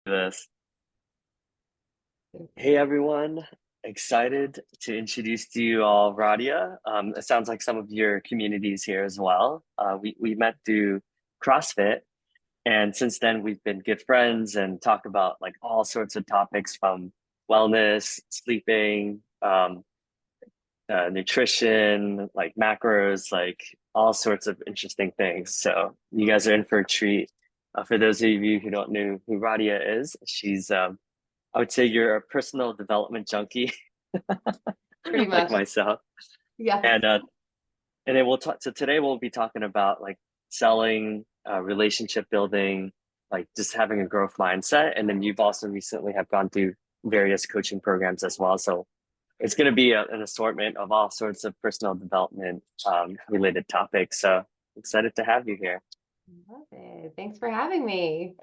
this. Hey everyone, excited to introduce to you all Radia. It sounds like some of your communities here as well. We met through CrossFit, and since then we've been good friends and talk about like all sorts of topics from wellness, sleeping, nutrition, like macros, like all sorts of interesting things. So you guys are in for a treat. For those of you who don't know who Radia is, she's I would say you're a personal development junkie Pretty like much. myself. Yes. And then we'll talk. So today we'll be talking about like selling, relationship building, like just having a growth mindset. And then you've also recently have gone through various coaching programs as well. So it's going to be an assortment of all sorts of personal development related topics. So excited to have you here. Love it. Thanks for having me.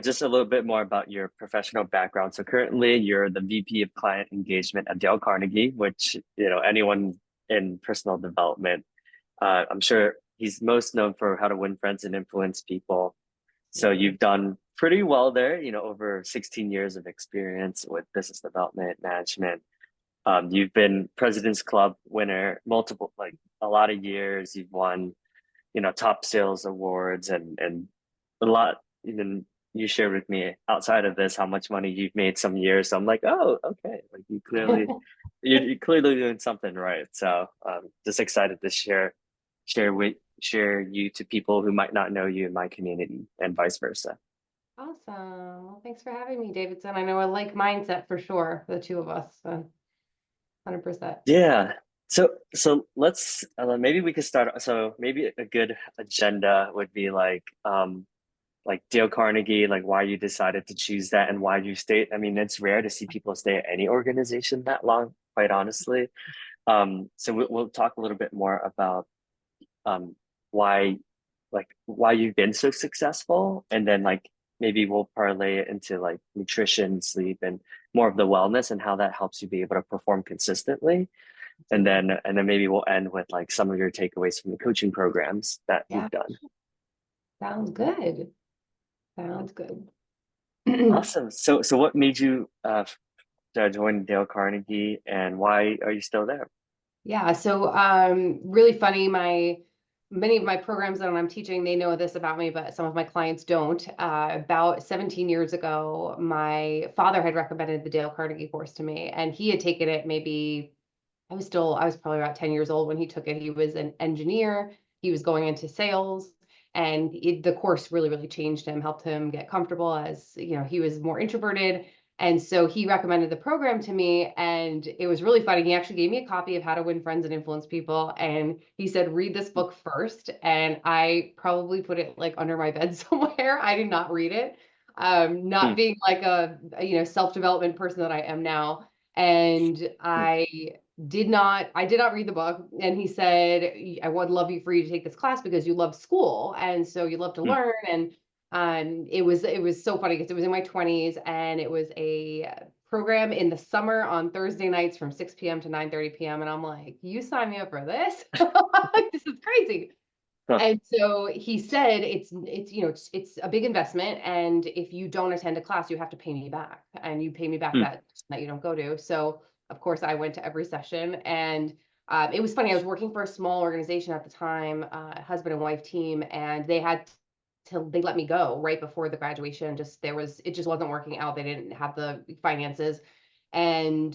Just a little bit more about your professional background. So currently, you're the VP of Client Engagement at Dale Carnegie, which anyone in personal development, I'm sure he's most known for how to win friends and influence people. So Yeah. you've done pretty well there. Over 16 years of experience with business development management. You've been President's Club winner multiple, like a lot of years. You've won, top sales awards and a lot. Even you shared with me outside of this how much money you've made some years. So I'm like, oh, okay. Like you're clearly doing something right. So just excited to share you to people who might not know you in my community and vice versa. Awesome. Well, thanks for having me, Davidson. I know a like mindset for sure, the two of us. 100%. Yeah. So let's maybe we could start. So maybe a good agenda would be like Dale Carnegie, like why you decided to choose that and why you stayed. I mean, it's rare to see people stay at any organization that long, quite honestly. So we'll talk a little bit more about um, why, like why you've been so successful, and then like maybe we'll parlay it into like nutrition, sleep, and more of the wellness and how that helps you be able to perform consistently. And then maybe we'll end with like some of your takeaways from the coaching programs that Yeah, you've done. sounds good. Sounds good. Awesome. So what made you join Dale Carnegie, and why are you still there? Yeah, so really funny. Many of my programs that I'm teaching, they know this about me, but some of my clients don't. About 17 years ago, my father had recommended the Dale Carnegie course to me, and he had taken it maybe I was probably about 10 years old when he took it. He was an engineer. He was going into sales, and the course really, really changed him, helped him get comfortable as, he was more introverted. And so he recommended the program to me, and it was really funny. He actually gave me a copy of How to Win Friends and Influence People, and he said, read this book first. And I probably put it like under my bed somewhere. I did not read it. Not Hmm. being like a, self-development person that I am now. And Hmm. I did not read the book. And he said, I would love you for you to take this class because you love school. And so you love to Hmm. learn. And it was so funny because it was in my 20s, and it was a program in the summer on Thursday nights from 6 p.m. to 9:30 p.m. And I'm like, you sign me up for this? This is crazy. Huh. And so he said it's a big investment, and if you don't attend a class, you have to pay me back, and you pay me back Hmm. that you don't go to. So of course I went to every session, and it was funny. I was working for a small organization at the time, husband and wife team, and they let me go right before the graduation. It just wasn't working out. They didn't have the finances, and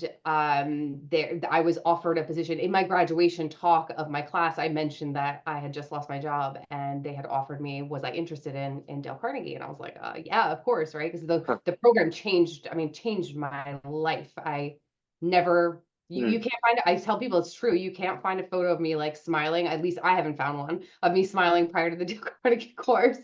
there I was offered a position in my graduation talk of my class. I mentioned that I had just lost my job, and they had offered me, was I interested in Dale Carnegie? And I was like, yeah, of course, right? Because the Huh. the program changed, I mean, changed my life. I never you Hmm. can't find it. I tell people it's true. You can't find a photo of me like smiling. At least I haven't found one of me smiling prior to the Dale Carnegie course.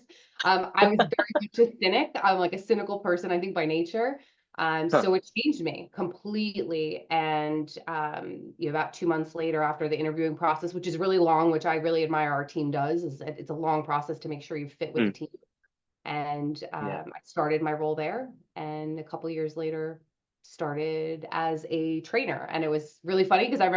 I was very much a cynic. I'm like a cynical person, I think, by nature. Huh. So it changed me completely. And about 2 months later, after the interviewing process, which is really long, which I really admire our team does, is that it's a long process to make sure you fit with the Hmm. team. And Yeah. I started my role there. And a couple years later, started as a trainer, and it was really funny because I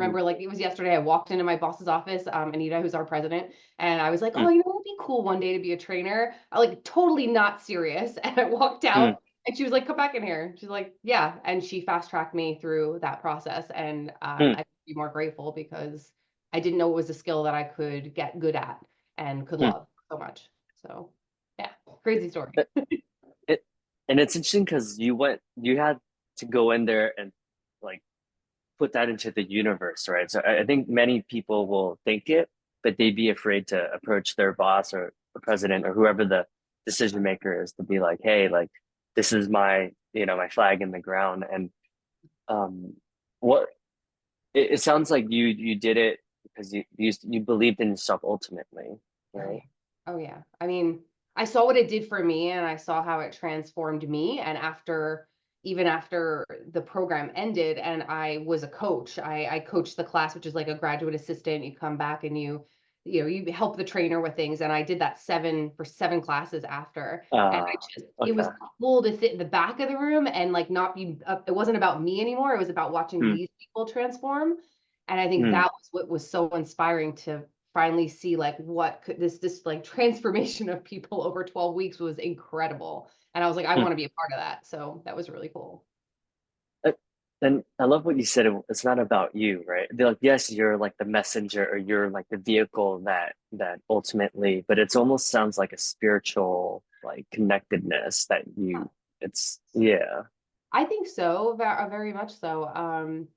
mm, remember like it was yesterday. I walked into my boss's office, Anita, who's our president, and I was like, oh, mm, you know, it'd be cool one day to be a trainer. I like totally not serious, and I walked mm, out, and she was like, come back in here. She's like, yeah, and she fast tracked me through that process, and mm, I could be more grateful because I didn't know it was a skill that I could get good at and could mm. love so much. So yeah, crazy story. But it, and it's interesting because you had to go in there and like put that into the universe, right? So I think many people will think it, but they'd be afraid to approach their boss or the president or whoever the decision maker is to be like, hey, like this is my, my flag in the ground. And um, what it sounds like you did it because you believed in yourself ultimately, Oh right? yeah. Oh yeah. I mean, I saw what it did for me and I saw how it transformed me. And even after the program ended and I was a coach, I coached the class, which is like a graduate assistant. You come back and you help the trainer with things. And I did that for 7 classes after. And Uh, it was okay. cool to sit in the back of the room and like not be, it wasn't about me anymore. It was about watching Hmm, these people transform. And I think hmm, that was what was so inspiring to finally see like what could this like transformation of people over 12 weeks was incredible. And I was like, I hmm. want to be a part of that. So that was really cool. Uh, And I love what you said. It's not about you, right? They're like, yes, you're like the messenger or you're like the vehicle that ultimately, but it's almost sounds like a spiritual like connectedness that it's yeah. I think so, very much so.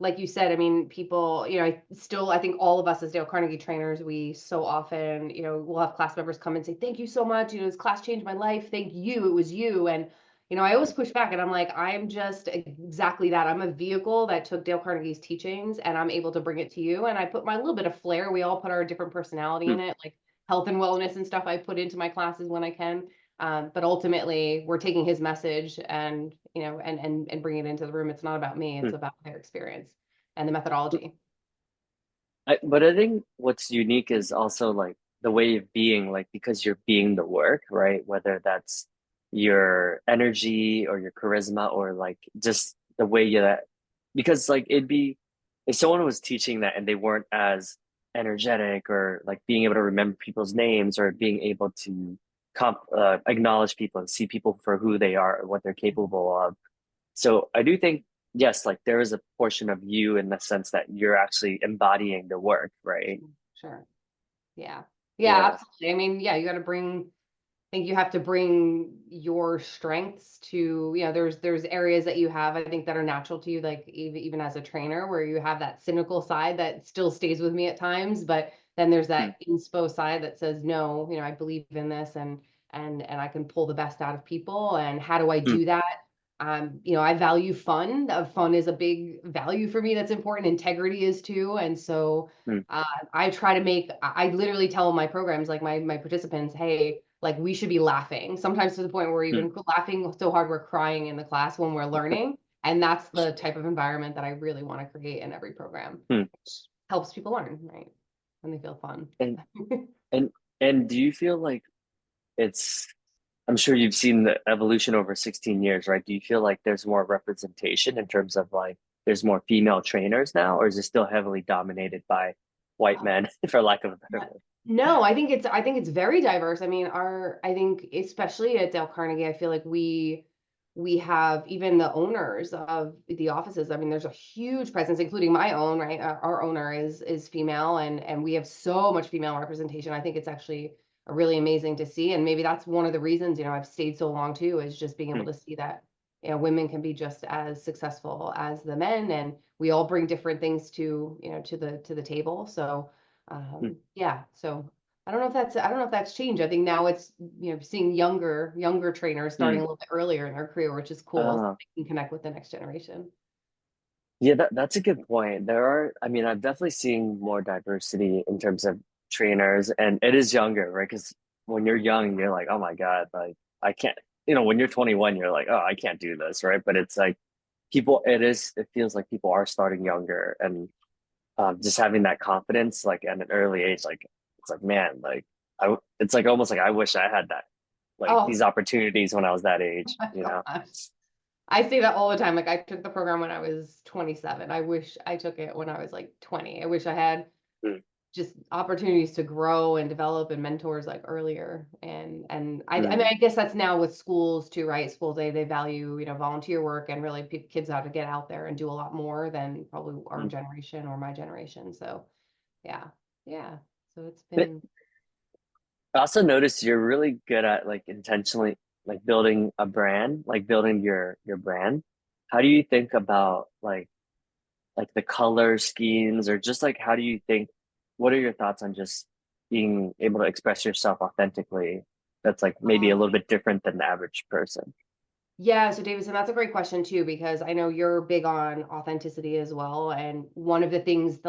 Like you said, I mean, people, I think all of us as Dale Carnegie trainers, we so often, we'll have class members come and say, thank you so much. This class changed my life. Thank you. It was you. And, I always push back and I'm like, I'm just exactly that. I'm a vehicle that took Dale Carnegie's teachings and I'm able to bring it to you. And I put my little bit of flair. We all put our different personality Hmm, in it, like health and wellness and stuff I put into my classes when I can. But ultimately, we're taking his message and and bringing it into the room. It's not about me; hmm. it's about their experience and the methodology. But I think what's unique is also like the way of being, like because you're being the work, right? Whether that's your energy or your charisma or like just the way you that, because like it'd be if someone was teaching that and they weren't as energetic or like being able to remember people's names or being able to acknowledge people and see people for who they are or what they're capable of. So I do think, yes, like there is a portion of you in the sense that you're actually embodying the work, right? Sure. Yeah. Yeah, Yeah. absolutely. I mean, yeah, you got to bring. I think you have to bring your strengths to, there's areas that you have, I think, that are natural to you, like even as a trainer, where you have that cynical side that still stays with me at times, but then there's Mm, that inspo side that says, no, I believe in this and I can pull the best out of people. And how do I mm, do that? I value fun. Fun is a big value for me that's important. Integrity is too. And so mm, I try to I literally tell my programs, like my participants, hey, like we should be laughing. Sometimes to the point where we're mm, even laughing so hard we're crying in the class when we're learning. And that's the type of environment that I really want to create in every program. mm. Helps people learn, right? When they feel fun. And and and do you feel like it's I'm sure you've seen the evolution over 16 years, right? Do you feel like there's more representation in terms of like there's more female trainers now, or is it still heavily dominated by white men, for lack of a better word? No, I think it's very diverse. I mean, I think especially at Dale Carnegie, I feel like we have even the owners of the offices. I mean, there's a huge presence, including my own, right? Our owner is female and we have so much female representation. I think it's actually really amazing to see. And maybe that's one of the reasons, I've stayed so long too, is just being able Mm, to see that, women can be just as successful as the men and we all bring different things to the table. So mm, yeah, so I don't know if that's changed. I think now it's seeing younger trainers starting mm. a little bit earlier in their career, which is cool. So Uh, they can connect with the next generation. yeah, that's a good point. I mean, I've definitely seen more diversity in terms of trainers, and it is younger, right? Because when you're young, you're like, oh my God, like I can't, when you're 21, you're like, oh, I can't do this, right? But it's like it feels like people are starting younger and just having that confidence, like at an early age, like it's like, man, like it's like almost like I wish I had that, like Oh these opportunities when I was that age, my gosh. I say that all the time. Like I took the program when I was 27. I wish I took it when I was like 20. I wish I had Mm, just opportunities to grow and develop and mentors like earlier. And I mean mm, I guess that's now with schools too, right? Schools they value, volunteer work and really kids how to get out there and do a lot more than probably our mm. generation or my generation. So yeah. Yeah. So it's But been I also noticed you're really good at like intentionally like building a brand, like building your brand. How do you think about like the color schemes or just like how do you think what are your thoughts on just being able to express yourself authentically that's like maybe a little bit different than the average person? Yeah, so Davidson, that's a great question too, because I know you're big on authenticity as well. And one of the things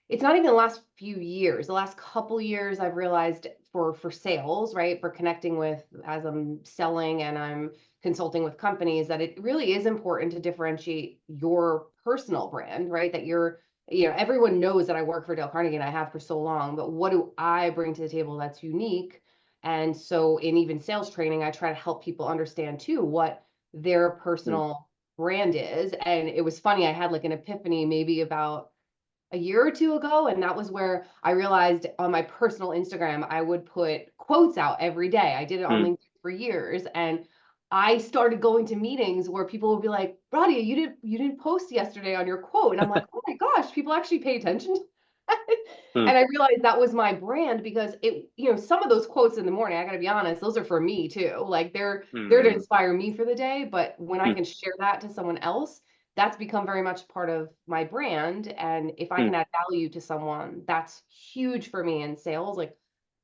it's not even the last few years, the last couple years I've realized for sales, right? For connecting with as I'm selling and I'm consulting with companies, that it really is important to differentiate your personal brand, right? That everyone knows that I work for Dale Carnegie and I have for so long, but what do I bring to the table that's unique? And so in even sales training, I try to help people understand too what their Mm, personal brand is. And it was funny, I had like an epiphany maybe about a year or two ago. And that was where I realized on my personal Instagram, I would put quotes out every day. I did it on mm, LinkedIn for years. And I started going to meetings where people would be like, Radia, you didn't post yesterday on your quote. And I'm like, oh my gosh, people actually pay attention to that. mm, And I realized that was my brand because some of those quotes in the morning, I gotta be honest, those are for me too. Like they're to mm, inspire me for the day. But when I mm, can share that to someone else, that's become very much part of my brand. And if I mm, can add value to someone, that's huge for me in sales. Like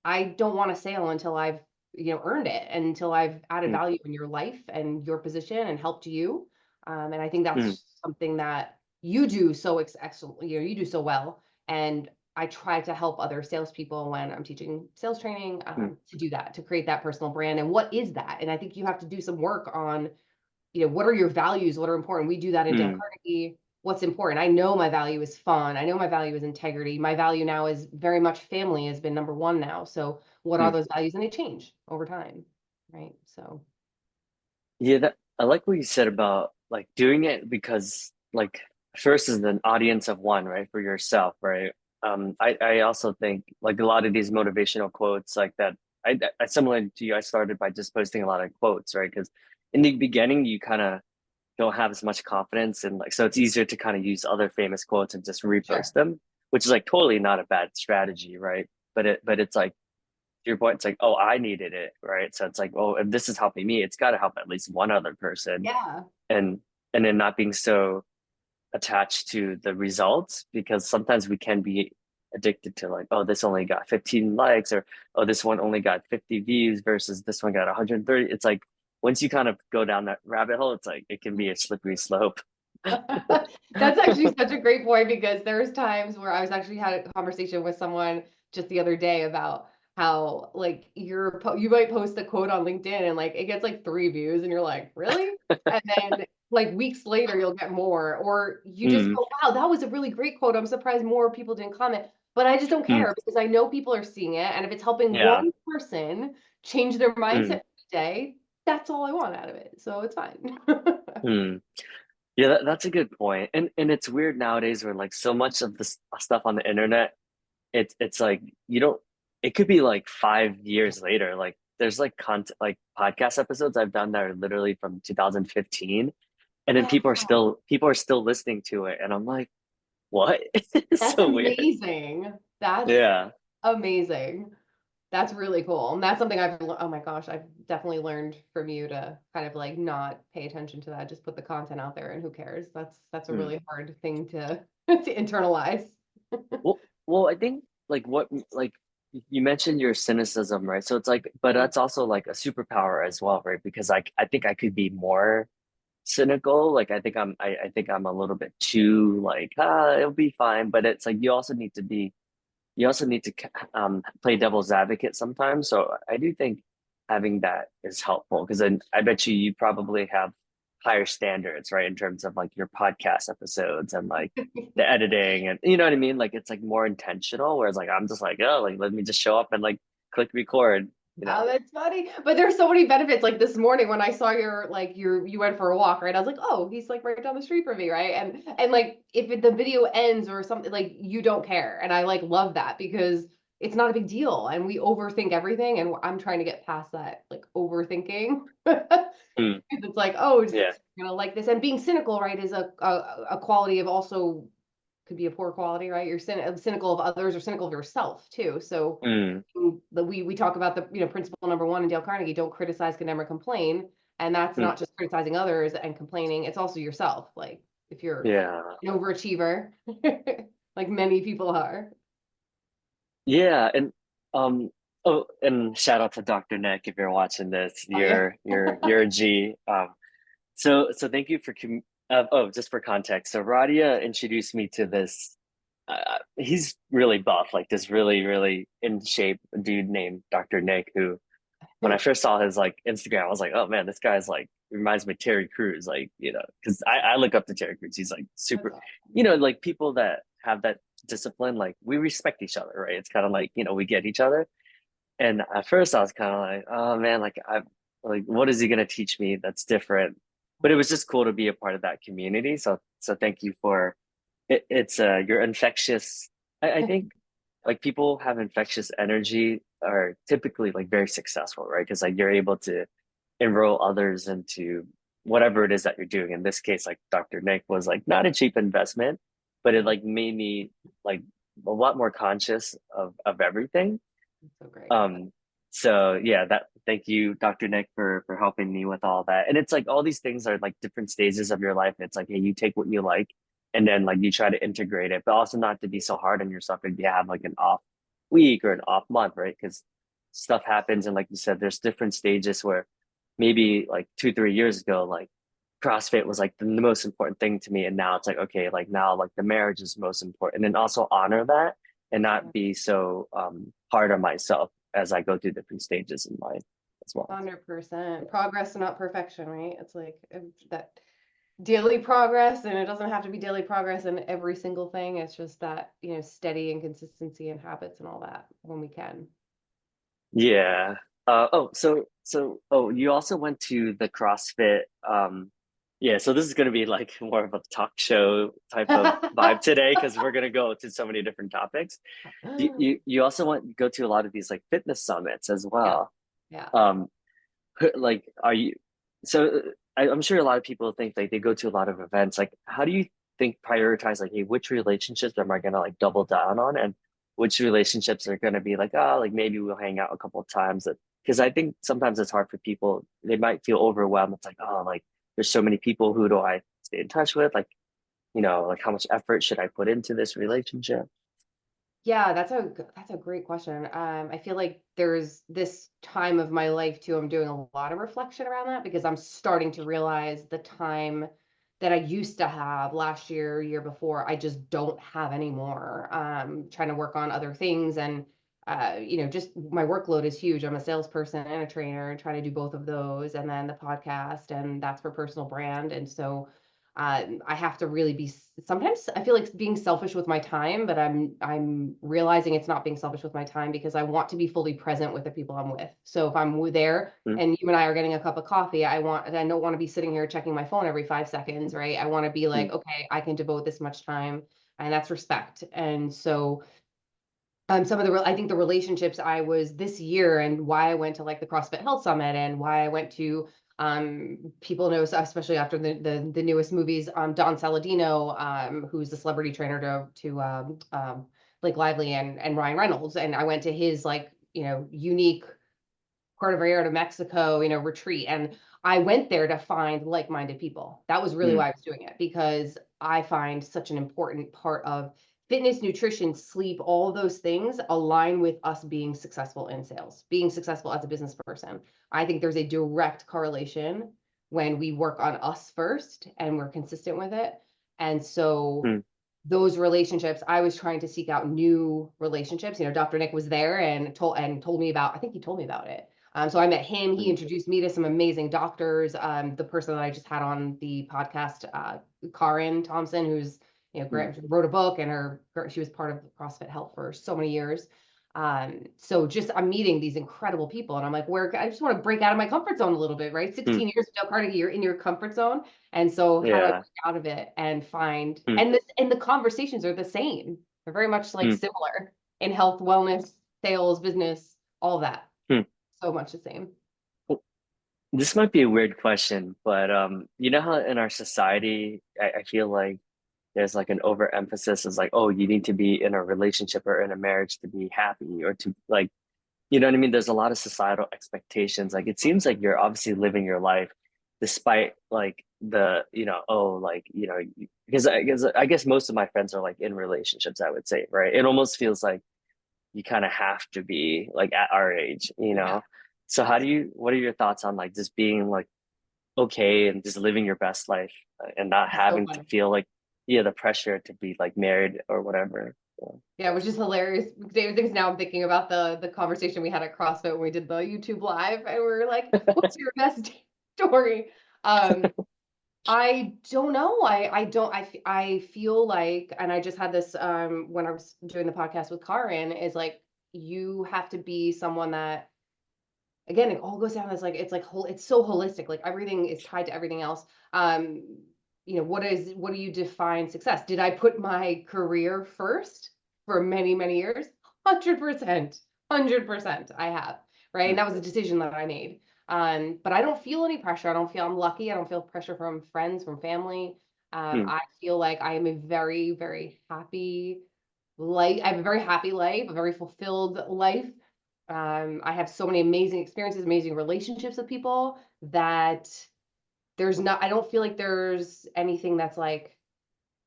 I don't want to sale until I've, earned it and until I've added mm, value in your life and your position and helped you. And I think mm, that's something that you do so excellent, you do so well. And I try to help other salespeople when I'm teaching sales training mm, to do that, to create that personal brand. And what is that? And I think you have to do some work on what are your values? What are important? We do that in Dale mm, Carnegie. What's important? I know my value is fun. I know my value is integrity. My value now is very much family has been number one now. So what are mm. those values? And they change over time. Right. So Yeah, that I like what you said about like doing it because like first is an audience of one, right? For yourself, right? I also think like a lot of these motivational quotes like that I similar to you, I started by just posting a lot of quotes, right? Because in the beginning you kind of don't have as much confidence and like so it's easier to kind of use other famous quotes and just repost sure. them, which is like totally not a bad strategy, right? But it's like to your point, it's like, oh, I needed it, right? So it's like, oh, if this is helping me, it's got to help at least one other person, Yeah. and and then not being so attached to the results because sometimes we can be addicted to like, oh, this only got 15 likes or oh, this one only got 50 views versus this one got 130. It's like once you kind of go down that rabbit hole, it's like it can be a slippery slope. That's actually such a great point because there's times where I was actually had a conversation with someone just the other day about how like you might post a quote on LinkedIn and like it gets like 3 views and you're like, really? And then like weeks later you'll get more, or you just Mm, go, wow, that was a really great quote. I'm surprised more people didn't comment. But I just don't mm, care because I know people are seeing it. And if it's helping yeah. one person change their Mm, mindset today, that's all I want out of it. So it's fine. mm. Yeah, that's a good point. And it's weird nowadays where like so much of this stuff on the internet it's like you don't it could be like 5 years later like there's like content like podcast episodes I've done that are literally from 2015 and then people are still listening to it and I'm like what? It's That's so weird. amazing. That's Yeah. amazing. That's really cool. And that's something oh my gosh, I've definitely learned from you to kind of like not pay attention to that. Just put the content out there and who cares? That's a Hmm. really hard thing to to internalize. Well, I think like what like you mentioned your cynicism, right? So it's like, but that's also like a superpower as well, right? Because like I think I could be more cynical. Like I think I'm a little bit too like it'll be fine. But it's like you also need to play devil's advocate sometimes. So I do think having that is helpful because then I bet you probably have higher standards, right, in terms of like your podcast episodes and like the editing and you know what I mean? Like it's like more intentional, whereas like I'm just like, oh, like let me just show up and like click record. you know. Oh, that's funny. But there's so many benefits. Like this morning when I saw you went for a walk, right? I was like, oh, he's like right down the street from me, right? And like if the video ends or something, like you don't care. And I like love that because it's not a big deal. And we overthink everything. And I'm trying to get past that like overthinking. Mm, It's like, oh, yeah. like this. And being cynical, right, is a quality of also could be a poor quality, right? You're cynical of others or cynical of yourself too. So Mm, we talk about the principle number one in Dale Carnegie: don't criticize, condemn, or complain. And that's mm, not just criticizing others and complaining; it's also yourself. Like if you're yeah. an overachiever, like many people are. Yeah. And um oh, and shout out to Dr. Nick if you're watching this. Oh yeah. You're a G. So thank you for oh, just for context. So Radia introduced me to this. He's really buff, like this really in shape dude named Dr. Nick, who when I first saw his like Instagram, I was like, oh man, this guy's like reminds me of Terry Crews, like, you know, because I look up to Terry Crews. He's like That's super, awesome. you know, like people that have that discipline, like we respect each other, right? It's kind of like, you know, we get each other. And at first I was kind of like, oh man, like I like what is he gonna teach me that's different? But it was just cool to be a part of that community. So thank you for it's you're infectious. I think like people have infectious energy are typically like very successful, right? Because like you're able to enroll others into whatever it is that you're doing. In this case, like Dr. Nick was like not a cheap investment, but it like made me like a lot more conscious of everything. That's so great. Um, so yeah, that thank you, Dr. Nick, for helping me with all that. And it's like all these things are like different stages of your life. It's like, hey, you take what you like and then like you try to integrate it, but also not to be so hard on yourself if you have like an off week or an off month, right? Because stuff happens and like you said, there's different stages where maybe like 2, 3 years ago, like CrossFit was like the most important thing to me. And now it's like, okay, like now like the marriage is most important. And also honor that and not be so hard on myself as I go through different stages in life as well. 100% progress, not perfection, right? It's like that daily progress, and it doesn't have to be daily progress in every single thing. It's just that, steady and consistency and habits and all that when we can. Yeah. Oh, you also went to the CrossFit. Yeah, so this is going to be like more of a talk show type of vibe today because we're going to go to so many different topics. You also go to a lot of these like fitness summits as Yeah, well. yeah. Um, like are you so I'm sure a lot of people think like they go to a lot of events. Like how do you think prioritize like hey, which relationships am I gonna like double down on and which relationships are gonna be like, oh, like maybe we'll hang out a couple of times because I think sometimes it's hard for people. They might feel overwhelmed. It's like, oh, like there's so many people. Who do I stay in touch with? Like, you know, like how much effort should I put into this relationship? Yeah, that's a great question. I feel like there's this time of my life too. I'm doing a lot of reflection around that because I'm starting to realize the time that I used to have last year, year before, I just don't have anymore. Trying to work on other things and just my workload is huge. I'm a salesperson and a trainer, and trying to do both of those, and then the podcast, and that's for personal brand. And so I have to really be. Sometimes I feel like being selfish with my time, but I'm realizing it's not being selfish with my time because I want to be fully present with the people I'm with. So if I'm there Mm, and you and I are getting a cup of coffee, I don't want to be sitting here checking my phone every 5 seconds, right? I want to be like, mm, okay, I can devote this much time, and that's respect. And so some of I think the relationships I was this year and why I went to like the CrossFit Health Summit and why I went to people know, especially after the newest movies, Don Saladino, who's the celebrity trainer to Blake Lively and Ryan Reynolds. And I went to his like, unique Cordillera to Mexico, retreat. And I went there to find like-minded people. That was really mm, why I was doing it, because I find such an important part of fitness, nutrition, sleep, all of those things align with us being successful in sales, being successful as a business person. I think there's a direct correlation when we work on us first and we're consistent with it. And so mm, those relationships, I was trying to seek out new relationships. Dr. Nick was there and told me about, I think he told me about it. So I met him. He mm, introduced me to some amazing doctors. The person that I just had on the podcast, Carr Thompson, who's mm, wrote a book, and she was part of CrossFit Health for so many years. So just I'm meeting these incredible people, and I'm like, where I just want to break out of my comfort zone a little bit, right? Hmm. 16 years of Dale Carnegie, you're in your comfort zone. And so how do I Yeah. break out of it and find, Hmm. and the conversations are the same. They're very much like Hmm. similar in health, wellness, sales, business, all that. Hmm. So much the same. Well, this might be a weird question, but you know how in our society, I feel like there's like an overemphasis is like, oh, you need to be in a relationship or in a marriage to be happy or to like, you know what I mean? There's a lot of societal expectations. Like it seems like you're obviously living your life despite like the, oh, like, because I guess most of my friends are like in relationships, I would say, right? It almost feels like you kind of have to be like at our age, you Yeah, know? So what are your thoughts on like just being like okay and just living your best life and not it's so having to funny. feel like, yeah, the pressure to be like married or whatever. So, Yeah, which is hilarious. Because now I'm thinking about the conversation we had at CrossFit when we did the YouTube live, and we were like, "What's your best story?" Um, I don't know. I don't. I feel like, and I just had this when I was doing the podcast with Carr is like you have to be someone that, again, it all goes down as like it's like whole. It's so holistic. Like everything is tied to everything else. Um, what do you define success? Did I put my career first for many, many years? 100%, 100%. I have, right, and that was a decision that I made. But I don't feel any pressure. I don't feel I'm lucky. I don't feel pressure from friends, from family. hmm, I feel like I am a very, very happy life. I have a very happy life, a very fulfilled life. I have so many amazing experiences, amazing relationships with people that I don't feel like there's anything that's like,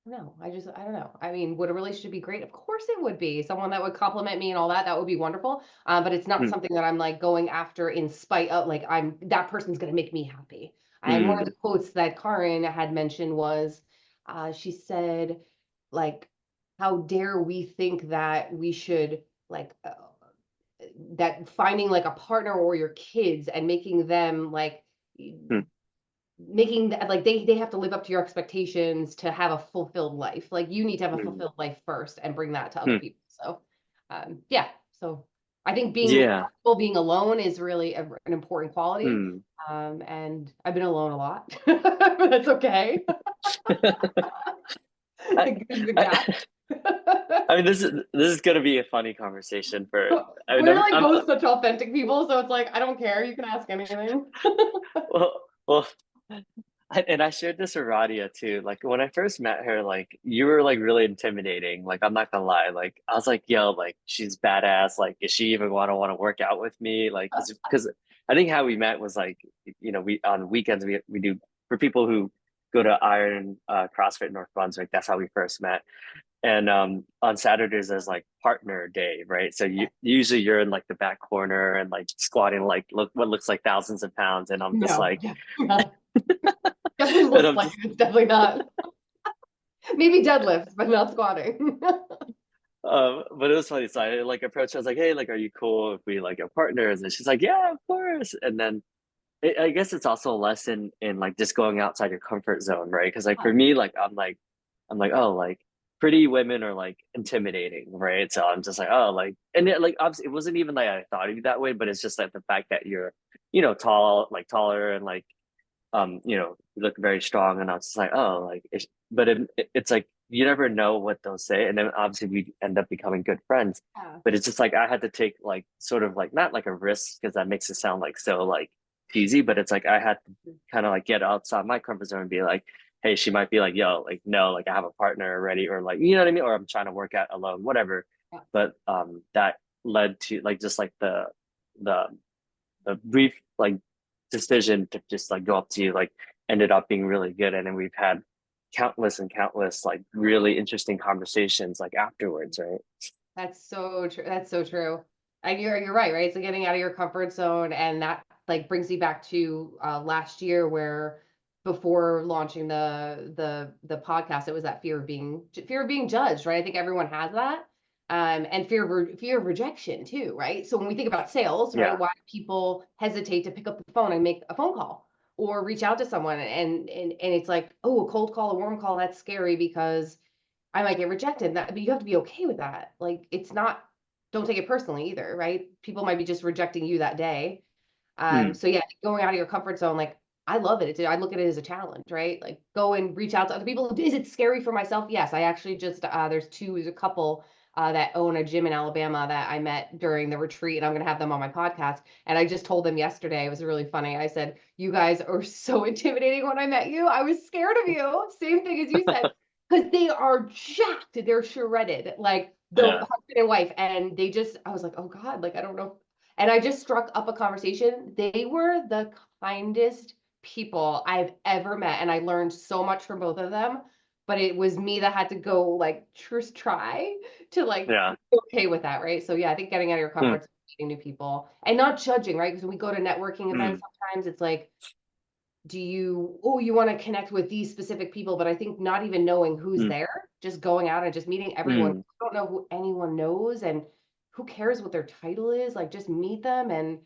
no, I don't know. I mean, would a relationship be great? Of course it would be. Someone that would compliment me and all that, that would be wonderful. But it's not hmm, something that I'm like going after in spite of, like, that person's going to make me happy. And one of the hmm, quotes that Karen had mentioned was, she said, like, how dare we think that we should, like, that finding like a partner or your kids and making them like hmm, like they have to live up to your expectations to have a fulfilled life. Like you need to have a hmm, fulfilled life first and bring that to other hmm. people. So yeah. So I think being Yeah. comfortable being alone is really an important quality. Hmm. And I've been alone a lot. But that's okay. I, Good and bad. I, I mean, this is gonna be a funny conversation for. I mean, We're like both such authentic people, so it's like I don't care. You can ask anything. well, and I shared this with Radia too. Like when I first met her, like you were like really intimidating. Like I'm not gonna lie. Like I was like, yo, like she's badass. Like, is she even want to work out with me? Like, because I think how we met was like, we on weekends we do for people who go to Iron CrossFit North Brunswick. That's how we first met. And on Saturdays there's like partner day, right? So usually you're in like the back corner and like squatting like look what looks like thousands of pounds, and I'm just No, like, yeah, not. Definitely and looks I'm like just it. It's definitely not. Maybe deadlifts, but not squatting. but it was funny. So I like approached her, I was like, hey, like, are you cool if we like are partners? And she's like, yeah, of course. And then I guess it's also a lesson in like just going outside your comfort zone, right? Because like for me, like I'm like, oh, like pretty women are like intimidating, right? So I'm just like, oh, like, and it, like obviously it wasn't even like I thought of you that way, but it's just like the fact that you're, tall, like taller, and like you look very strong, and I was just like, oh, like, but it's like you never know what they'll say, and then obviously we end up becoming good friends. Yeah. But it's just like I had to take like sort of like not like a risk because that makes it sound like so like cheesy, but it's like I had to kind of like get outside my comfort zone and be like, hey, she might be like, yo, like no, like I have a partner already, or like you know what I mean, or I'm trying to work out alone, whatever. Yeah. But that led to like just like the the brief like decision to just like go up to you like ended up being really good, and then we've had countless and countless like really interesting conversations like afterwards, right? That's so true. That's so true. And you're right, right? So getting out of your comfort zone, and that like brings me back to last year where before launching the podcast, it was that fear of being judged, right? I think everyone has that. And fear of rejection too, right? So when we think about sales, right, Yeah. why do people hesitate to pick up the phone and make a phone call or reach out to someone? And it's like, oh, a cold call, a warm call, that's scary because I might get rejected. But you have to be okay with that. Like it's not. don't take it personally either, right? People might be just rejecting you that day. Mm, So yeah, going out of your comfort zone, like I love it. I look at it as a challenge, right? Like go and reach out to other people. Is it scary for myself? Yes. I actually just there's a couple that own a gym in Alabama that I met during the retreat, and I'm gonna have them on my podcast. And I just told them yesterday, it was really funny. I said, "You guys are so intimidating when I met you. I was scared of you." Same thing as you said, because they are jacked, they're shredded, like the yeah. husband and wife, and they just I was like, "Oh God, like I don't know." And I just struck up a conversation. They were the kindest people I've ever met. And I learned so much from both of them. But it was me that had to go like first try to like Yeah. be okay with that, right? So yeah, I think getting out of your Mm, comfort zone, meeting new people and not judging, right? Because when we go to networking events, mm, sometimes it's like, you want to connect with these specific people, but I think not even knowing who's mm, there, just going out and just meeting everyone. mm, I don't know who anyone knows, and who cares what their title is? Like just meet them and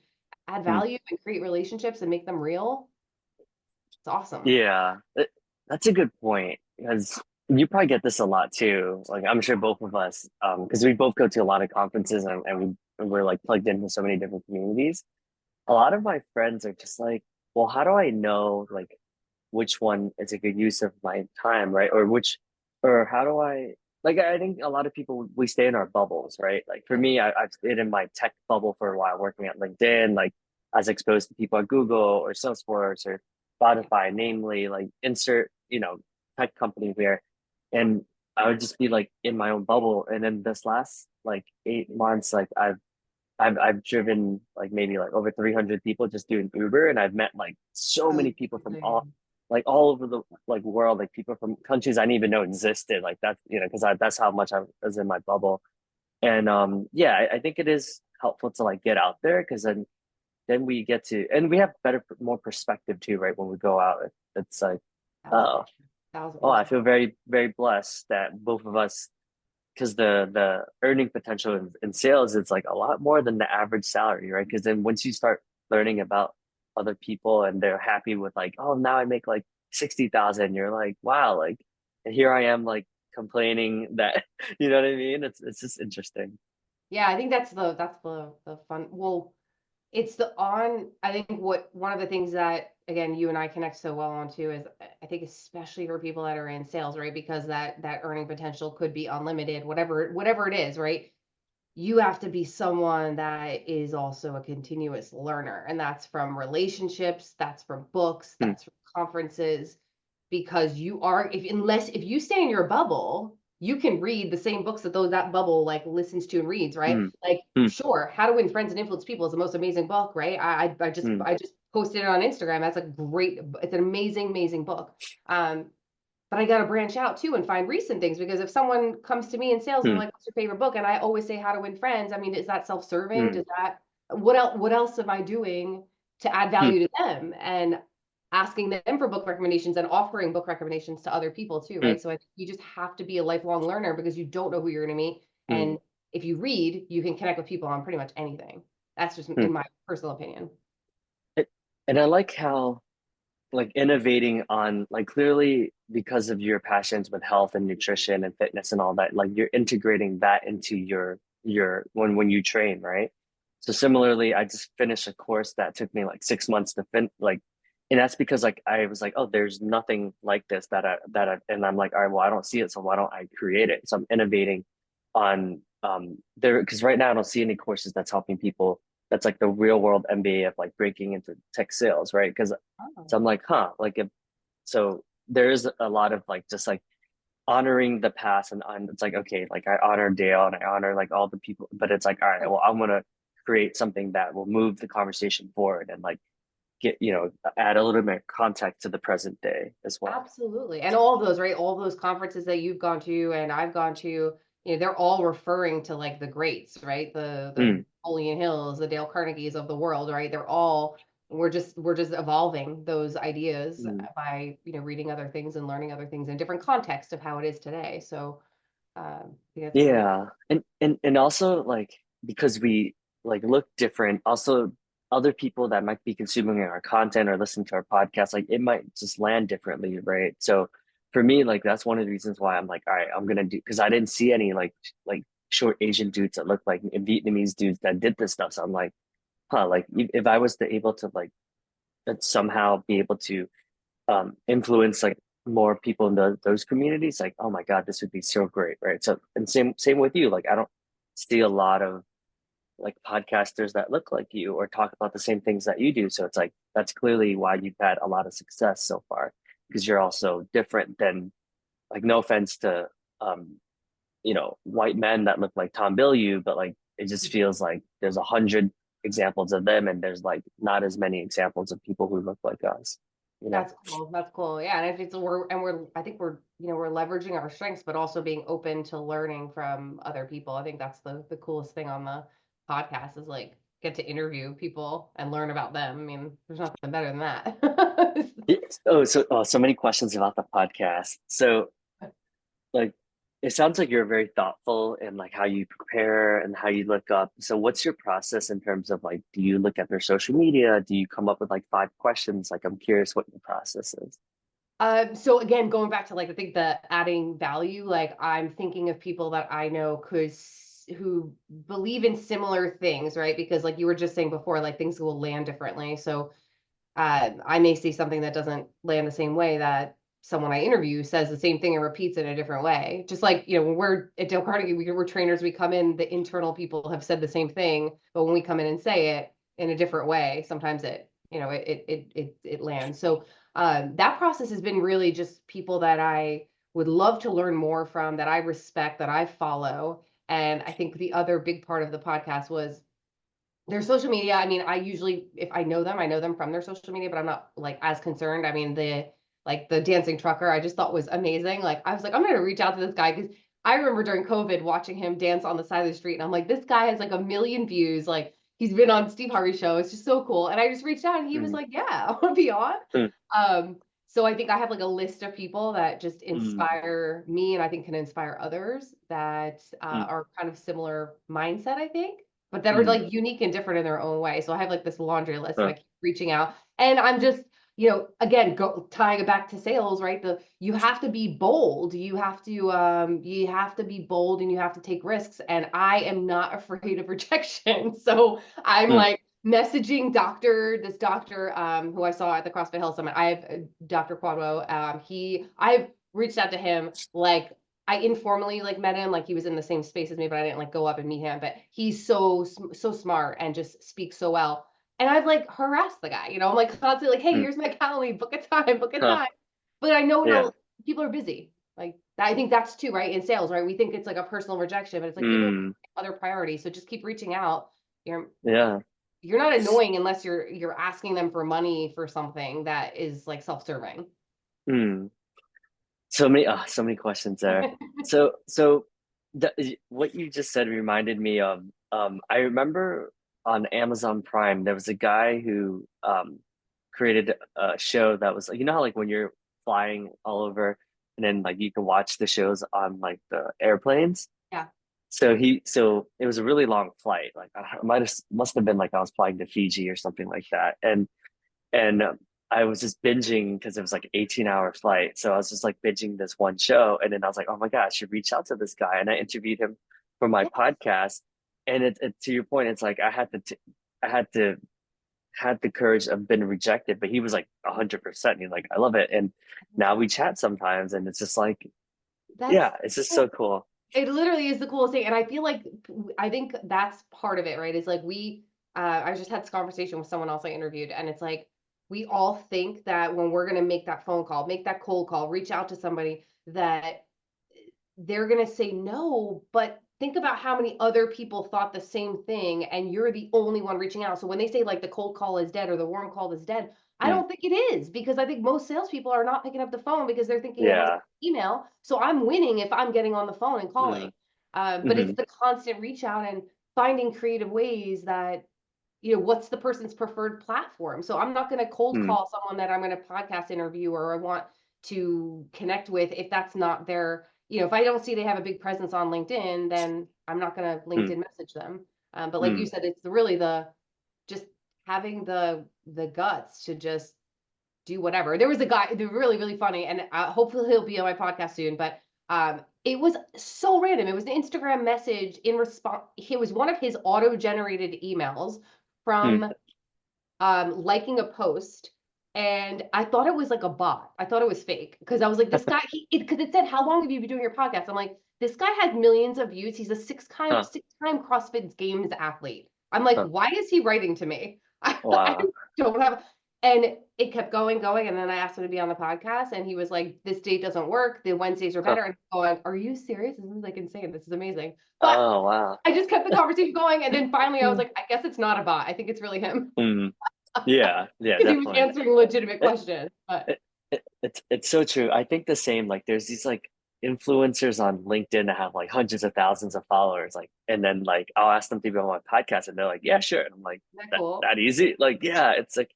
add mm. value and create relationships and make them real. It's awesome. Yeah, that's a good point because you probably get this a lot too. Like I'm sure both of us, because we both go to a lot of conferences and we're like plugged into so many different communities. A lot of my friends are just like, well, how do I know like which one is a good use of my time, right? Or how do I like? I think a lot of people we stay in our bubbles, right? Like for me, I've stayed in my tech bubble for a while, working at LinkedIn, like I was exposed to people at Google or Salesforce or Spotify, namely like insert, tech company here. And I would just be like in my own bubble. And then this last like 8 months, like I've driven like maybe like over 300 people just doing Uber, and I've met like so many people from Amazing. all over the like world, like people from countries I didn't even know existed. Like that's because that's how much I was in my bubble. And yeah, I think it is helpful to like get out there because then we get to and we have better more perspective too, right? When we go out, it's like, Thousand oh, percent. Thousand oh, I percent. feel very, very blessed that both of us because the earning potential in sales is like a lot more than the average salary, right? Because then once you start learning about other people and they're happy with like, oh, now I make like 60,000, you're like, wow, like, and here I am like complaining that, you know what I mean? It's just interesting. Yeah, I think that's the fun. Well, it's the on I think what one of the things that again you and I connect so well onto is I think especially for people that are in sales, right? Because that earning potential could be unlimited, whatever it is, right? You have to be someone that is also a continuous learner. And that's from relationships, that's from books, Hmm, that's from conferences, because if you stay in your bubble, you can read the same books that that bubble like listens to and reads, right? hmm, Like, hmm, sure, How to Win Friends and Influence People is the most amazing book, right? hmm, I just posted it on Instagram. It's an amazing, amazing book. Um, but I got to branch out too and find recent things because if someone comes to me in sales and they're hmm, like, "What's your favorite book?" and I always say How to Win Friends, I mean, is that self-serving? hmm, Does that what else am I doing to add hmm, value to them? And asking them for book recommendations and offering book recommendations to other people too, hmm, right? So I think you just have to be a lifelong learner because you don't know who you're going to meet. hmm, And if you read, you can connect with people on pretty much anything. That's just hmm. in my personal opinion. It- And I like how like innovating on like clearly because of your passions with health and nutrition and fitness and all that, like you're integrating that into your when you train, right? So similarly, I just finished a course that took me like 6 months to like, and that's because like I was like, oh, there's nothing like this and I'm like, all right, well, I don't see it, so why don't I create it? So I'm innovating on there because right now I don't see any courses that's helping people that's like the real world MBA of like breaking into tech sales, right? Because Oh, so I'm like, huh, like if so there is a lot of like just like honoring the past and it's like okay, like I honor Dale and I honor like all the people, but it's like, all right, well, I'm gonna create something that will move the conversation forward and like get, add a little bit of context to the present day as well. absolutely. And all of those, right? All those conferences that you've gone to and I've gone to, they're all referring to like the greats, right? The Mm, Napoleon Hills, the Dale Carnegies of the world, right? We're just evolving those ideas mm. by, reading other things and learning other things in different context of how it is today. So I think that's great. Yeah. And also like because we like look different, also other people that might be consuming our content or listening to our podcast, like it might just land differently, right? So for me, like that's one of the reasons why I'm like, all right, I'm gonna do because I didn't see any like short Asian dudes that look like and Vietnamese dudes that did this stuff. So I'm like, huh, like if I was to able to like somehow be able to influence like more people in those communities, like, oh my God, this would be so great, right? So, and same with you. Like, I don't see a lot of like podcasters that look like you or talk about the same things that you do. So it's like that's clearly why you've had a lot of success so far because you're also different than like no offense to um white men that look like Tom Bilyeu, but like it just feels like there's 100 examples of them and there's like not as many examples of people who look like us, you know? That's cool. That's cool. Yeah, and if it's we're I think we're we're leveraging our strengths, but also being open to learning from other people. I think that's the coolest thing on the podcast is like get to interview people and learn about them. I mean, there's nothing better than that. So many questions about the podcast. So like it sounds like you're very thoughtful in like how you prepare and how you look up. So what's your process in terms of like, do you look at their social media? Do you come up with like 5 questions? Like I'm curious what your process is. So again, going back to like I think the adding value, like I'm thinking of people that I know who believe in similar things, right? Because like you were just saying before, like things will land differently. So I may see something that doesn't land the same way that someone I interview says the same thing and repeats it in a different way. Just like, when we're at Dale Carnegie, we're trainers, we come in, the internal people have said the same thing, but when we come in and say it in a different way, sometimes it lands. So that process has been really just people that I would love to learn more from, that I respect, that I follow. And I think the other big part of the podcast was their social media. I mean, I usually, if I know them from their social media, but I'm not like as concerned. I mean, the dancing trucker, I just thought was amazing. Like, I was like, I'm gonna reach out to this guy because I remember during COVID watching him dance on the side of the street, and I'm like, this guy has like a million views. Like, he's been on Steve Harvey's show. It's just so cool. And I just reached out, and he was Mm, like, yeah, I want to be on. mm, So I think I have like a list of people that just mm, inspire me, and I think can inspire others that mm, are kind of similar mindset. I think but that are mm. like unique and different in their own way. So I have like this laundry list and I Huh, keep reaching out. And I'm just, again, go tying it back to sales, right? You have to be bold. You have to be bold and you have to take risks. And I am not afraid of rejection. So I'm mm, like messaging this doctor who I saw at the CrossFit Health Summit. I have Dr. Quadwo. I've reached out to him like I informally like met him, like he was in the same space as me, but I didn't like go up and meet him. But he's so smart and just speaks so well. And I've like harassed the guy, I'm like constantly like, hey, mm. here's my Calendly, book a time, book a Huh, time. But I know yeah. people are busy. Like I think that's too, right? In sales, right? We think it's like a personal rejection, but it's like people Mm, have other priorities. So just keep reaching out. You're yeah. you're not annoying unless you're asking them for money for something that is like self-serving. Mm. So many questions there. So what you just said reminded me of I remember on Amazon Prime there was a guy who created a show that was like how like when you're flying all over and then like you can watch the shows on like the airplanes. Yeah. So it was a really long flight. Like I must have been like I was flying to Fiji or something like that. And I was just binging because it was like 18-hour flight. So I was just like binging this one show. And then I was like, oh my gosh, I should reach out to this guy. And I interviewed him for my Yeah. podcast. And to your point, it's like I had the courage of being rejected, but he was like 100%. He's like, I love it. And now we chat sometimes and it's just like, That's yeah, it's just so cool. It literally is the coolest thing. And I feel like I think that's part of it, right? Is like I just had this conversation with someone else I interviewed, and it's like we all think that when we're gonna make that phone call, make that cold call, reach out to somebody, that they're gonna say no, but think about how many other people thought the same thing, and you're the only one reaching out. So when they say like the cold call is dead or the warm call is dead, I Mm, don't think it is because I think most salespeople are not picking up the phone because they're thinking it has yeah. email. So I'm winning if I'm getting on the phone and calling. Mm, But it's hmm the constant reach out and finding creative ways that what's the person's preferred platform. So I'm not going to cold mm, call someone that I'm going to podcast interview or I want to connect with if that's not their, if I don't see they have a big presence on LinkedIn, then I'm not going to mm, LinkedIn message them. But like you mm, said, it's really the just having the guts to just do whatever. There was a guy, they're really, really funny, and hopefully he'll be on my podcast soon. But It was so random. It was an Instagram message in response. It was one of his auto-generated emails Mm. from liking a post, and I thought it was like a bot. I thought it was fake because I was like, this guy, because it said, "How long have you been doing your podcast?" I'm like, this guy has millions of views. He's a Huh. six-time CrossFit Games athlete. I'm like, Huh. why is he writing to me? I Wow. don't have. And it kept going, and then I asked him to be on the podcast, and he was like, "This date doesn't work. The Wednesdays are Huh. better." And I'm going, "Are you serious? This is like insane. This is amazing." But Oh, wow. I just kept the conversation going, and then finally I was like, "I guess it's not a bot. I think it's really him." Mm. Yeah, yeah, Because he was definitely. answering legitimate It, questions. But it's so true. I think the same. Like, there's these like influencers on LinkedIn that have like hundreds of thousands of followers. Like, and then like I'll ask them to be on my podcast, and they're like, "Yeah, sure." And I'm like, isn't that "That cool? that easy?" Like, yeah, it's like.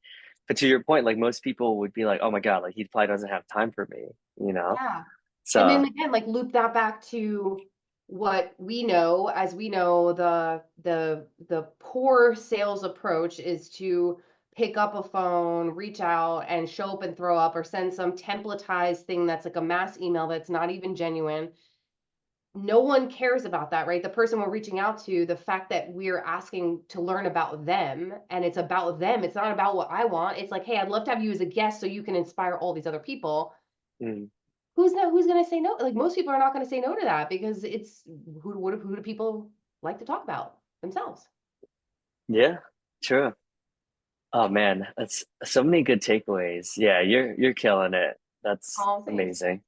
But to your point, like most people would be like, "Oh my God, like he probably doesn't have time for me," you know? Yeah. And then So, again, like loop that back to what we know, as we know, the poor sales approach is to pick up a phone, reach out and show up and throw up or send some templatized thing that's like a mass email that's not even genuine. No one cares about that, right? The person we're reaching out to, the fact that we're asking to learn about them and it's about them, it's not about what I want. It's like, hey, I'd love to have you as a guest so you can inspire all these other people. mm, Who's going to say no? Like most people are not going to say no to that because it's who do people like to talk about themselves? yeah, true. Oh man, that's so many good takeaways. Yeah, you're killing it. That's Oh, thanks. amazing.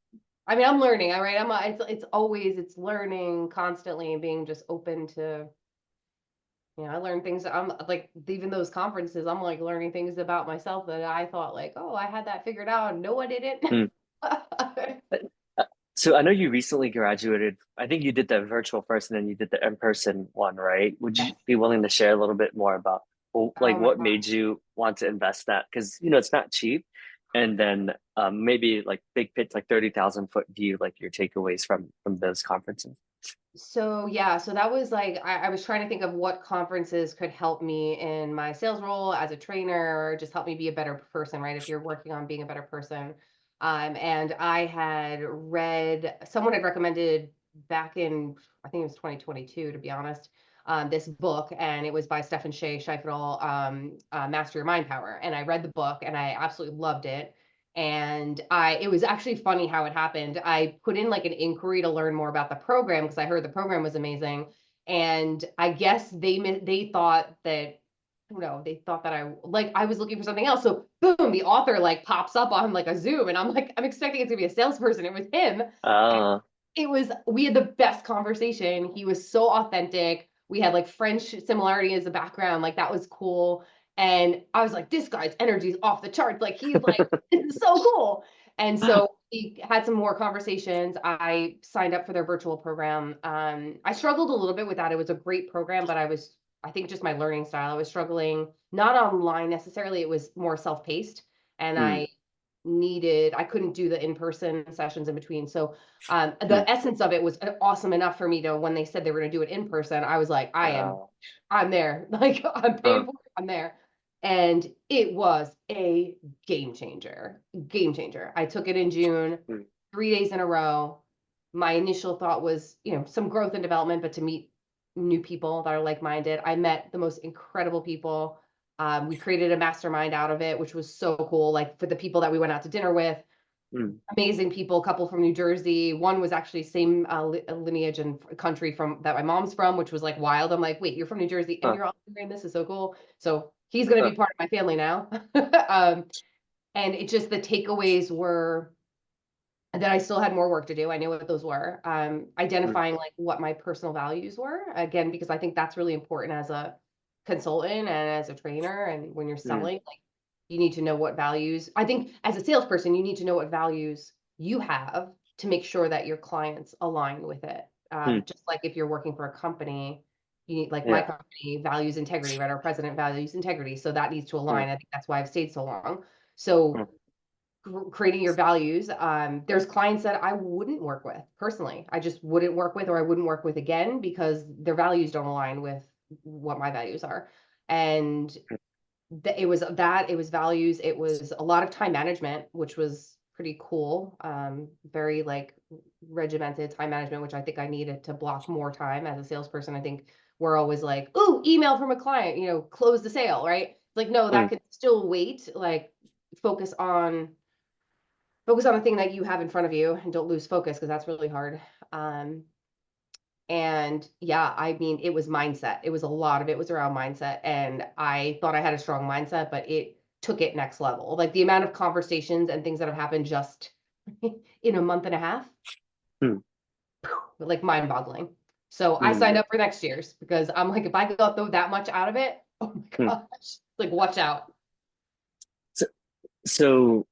I mean, I'm learning, all right. It's always it's learning constantly and being just open to. I learned things. I'm like, even those conferences, I'm like learning things about myself that I thought like, oh, I had that figured out. No, I didn't. Mm. Uh, So I know you recently graduated. I think you did the virtual first and then you did the in-person one, right? Would you Yes. be willing to share a little bit more about like Oh my what God. made you want to invest that? Because it's not cheap. And then maybe like big pitch, like 30,000 foot view, like your takeaways from those conferences. So yeah, so that was like I was trying to think of what conferences could help me in my sales role as a trainer, or just help me be a better person, right? If you're working on being a better person. And I had read someone had recommended back in I think it was 2022, to be honest, this book, and it was by Stephen Shifrel, Master Your Mind Power. And I read the book and I absolutely loved it. And it was actually funny how it happened. I put in like an inquiry to learn more about the program because I heard the program was amazing. And I guess they thought that, they thought that I was looking for something else. So boom, the author like pops up on like a Zoom, and I'm like, I'm expecting it to be a salesperson. It was him. Uh, We had the best conversation. He was so authentic. We had like French similarity as a background. Like that was cool. And I was like, this guy's energy is off the charts. Like he's like, this is so cool. And so we had some more conversations. I signed up for their virtual program. I struggled a little bit with that. It was a great program, but I think just my learning style, I was struggling, not online necessarily. It was more self-paced. And mm, I couldn't do the in-person sessions in between. So mm, the essence of it was awesome enough for me to, when they said they were going to do it in person, I was like, uh, I'm there. Like I'm uh, paying for it. I'm there. And it was a game changer. Game changer. I took it in June, mm, 3 days in a row. My initial thought was, some growth and development, but to meet new people that are like-minded. I met the most incredible people. We created a mastermind out of it, which was so cool. Like for the people that we went out to dinner with, mm, amazing people, couple from New Jersey. One was actually same lineage and country from that my mom's from, which was like wild. I'm like, wait, you're from New Jersey and uh, you're Australian. This is so cool. So he's going to uh, be part of my family now. And it just, the takeaways were that I still had more work to do. I knew what those were. mm, Identifying like what my personal values were, again, because I think that's really important as a consultant and as a trainer. And when you're mm, selling, like you need to know what values. I think as a salesperson, you need to know what values you have to make sure that your clients align with it. mm, Just like if you're working for a company, you need, like my yeah. company values integrity, right? Our president values integrity. So that needs to Mm, align. I think that's why I've stayed so long. So mm, creating your values. There's clients that I wouldn't work with personally. I just wouldn't work with, or I wouldn't work with again because their values don't align with what my values are. And it was values. It was a lot of time management, which was pretty cool. Very like regimented time management, which I think I needed to block more time as a salesperson. I think we're always like, "Ooh, email from a client, close the sale," right? Like, no, that Mm, could still wait. Like, focus on the thing that you have in front of you and don't lose focus because that's really hard. Um, and yeah, I mean, it was mindset. It was a lot of it was around mindset. And I thought I had a strong mindset, but it took it next level. Like the amount of conversations and things that have happened just in a month and a half, mm, like mind boggling. So I signed mm, up for next year's because I'm like, if I got that much out of it, oh my mm. gosh, like watch out. So, so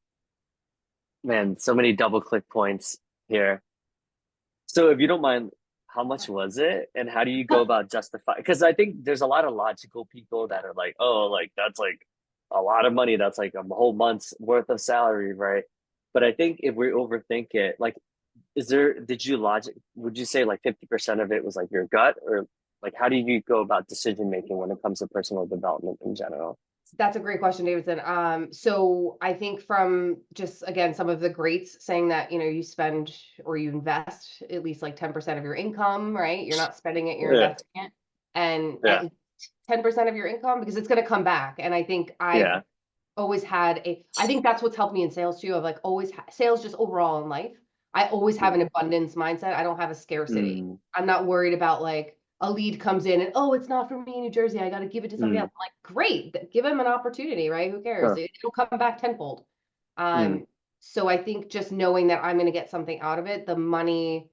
man, so many double click points here. So if you don't mind, how much was it, and how do you go about justify? Because I think there's a lot of logical people that are like, oh, like that's like a lot of money. That's like a whole month's worth of salary, right? But I think if we overthink it, like, did you logic? Would you say like 50% of it was like your gut, or like how do you go about decision making when it comes to personal development in general? That's a great question, Davidson. So I think from just again some of the greats saying that you spend or you invest at least like 10% of your income, right? You're not spending it, you're Yeah, investing it, and at yeah, least 10% of your income because it's going to come back. And I think I've yeah. always had I think that's what's helped me in sales too. Of like always sales just overall in life. I always have Mm, an abundance mindset. I don't have a scarcity. mm, I'm not worried about like a lead comes in and oh, it's not for me in New Jersey. I got to give it to somebody mm. else. I'm like, great, give them an opportunity, right? Who cares? Huh. It'll come back tenfold. Mm, So I think just knowing that I'm going to get something out of it, the money,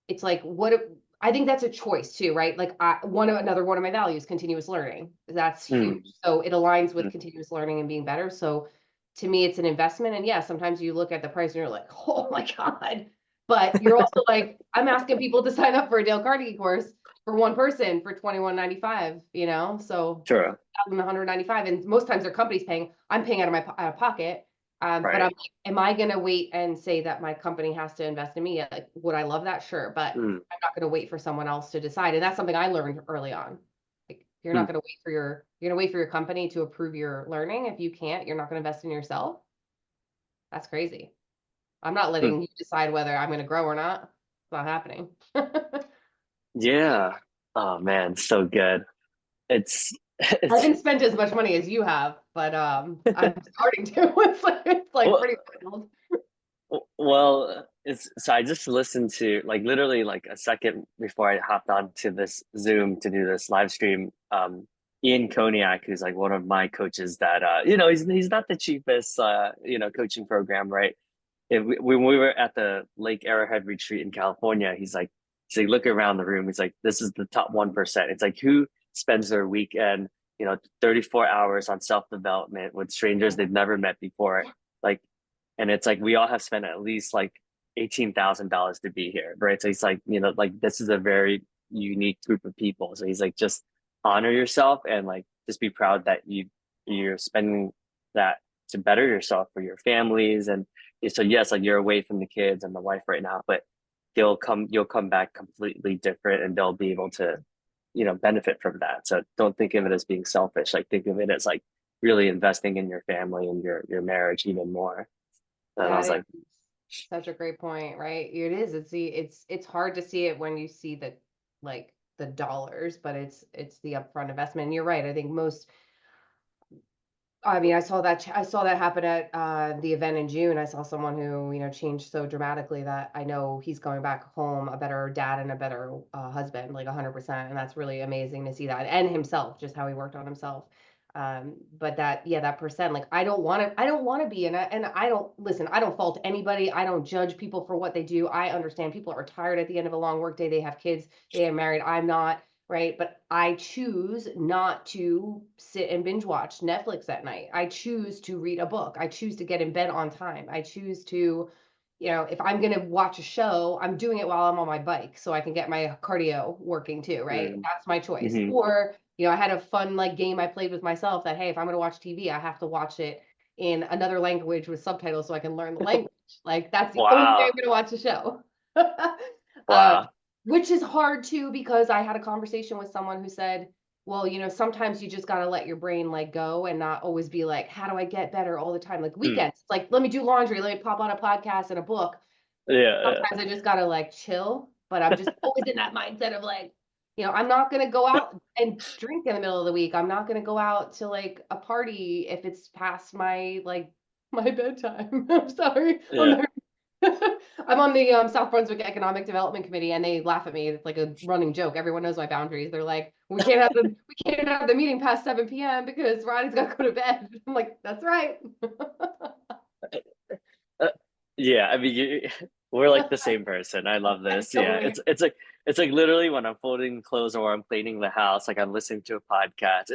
it's like I think that's a choice too, right? Like another one of my values, continuous learning. That's huge. mm, So it aligns with mm, continuous learning and being better. So to me, it's an investment. And yeah, sometimes you look at the price and you're like, oh my God. But you're also like, I'm asking people to sign up for a Dale Carnegie course for one person for 21.95, so sure. 195. And most times their company's paying, I'm paying out of my out of pocket. But I'm Right. like, am I going to wait and say that my company has to invest in me? Yeah, like, would I love that? Sure. But Mm, I'm not going to wait for someone else to decide. And that's something I learned early on. Like, you're not mm, going to wait for you're going to wait for your company to approve your learning. If you can't, you're not going to invest in yourself. That's crazy. I'm not mm. letting you decide whether I'm going to grow or not. It's not happening. Yeah. Oh man, so good. It's I it's haven't spent as much money as you have, but I'm starting to. It's like well, pretty wild. well, it's so I just listened to like literally like a second before I hopped on to this Zoom to do this live stream. Ian Koniak, who's like one of my coaches that he's not the cheapest coaching program, right? When we were at the Lake Arrowhead retreat in California, he's like, look around the room. He's like, this is the top 1%. It's like who spends their weekend, 34 hours on self development with strangers they've never met before, like, and it's like we all have spent at least like $18,000 to be here, right? So he's like, like this is a very unique group of people. So he's like, just honor yourself and like just be proud that you're spending that to better yourself for your families. And so yes, like you're away from the kids and the wife right now, but you'll come back completely different and they'll be able to, benefit from that. So don't think of it as being selfish. Like think of it as like really investing in your family and your marriage even more. And I That was is like, such a great point, right? It is. It's hard to see it when you see the dollars, but it's the upfront investment. And you're right. I think most I mean, I saw that happen at the event in June. I saw someone who, changed so dramatically that I know he's going back home a better dad and a better husband, like 100%. And that's really amazing to see that. And himself, just how he worked on himself. But that percent, like I don't want to be, and I don't listen, I don't fault anybody. I don't judge people for what they do. I understand people are tired at the end of a long workday. They have kids, they are married. I'm not, right? But I choose not to sit and binge watch Netflix at night. I choose to read a book. I choose to get in bed on time. I choose to, if I'm going to watch a show, I'm doing it while I'm on my bike so I can get my cardio working too, right? mm, That's my choice. hmm Or, I had a fun like game I played with myself that, hey, if I'm going to watch TV, I have to watch it in another language with subtitles so I can learn the language. Like that's the only way I'm wow, going to watch a show. uh, wow, which is hard too, because I had a conversation with someone who said, well, sometimes you just got to let your brain like go and not always be like, how do I get better all the time? Like Mm. weekends, like, let me do laundry, let me pop on a podcast and a book. Yeah, Sometimes I just got to like chill, but I'm just always in that mindset of like, I'm not going to go out and drink in the middle of the week. I'm not going to go out to like a party if it's past my like my bedtime. I'm sorry. yeah, I'm on the South Brunswick Economic Development Committee, and they laugh at me. It's like a running joke. Everyone knows my boundaries. They're like, we can't have the meeting past 7 p.m. because Ronnie's got to go to bed. I'm like, that's right. uh, yeah. I mean, we're like the same person. I love this. Yeah, Totally. it's like literally when I'm folding clothes or I'm cleaning the house, like I'm listening to a podcast.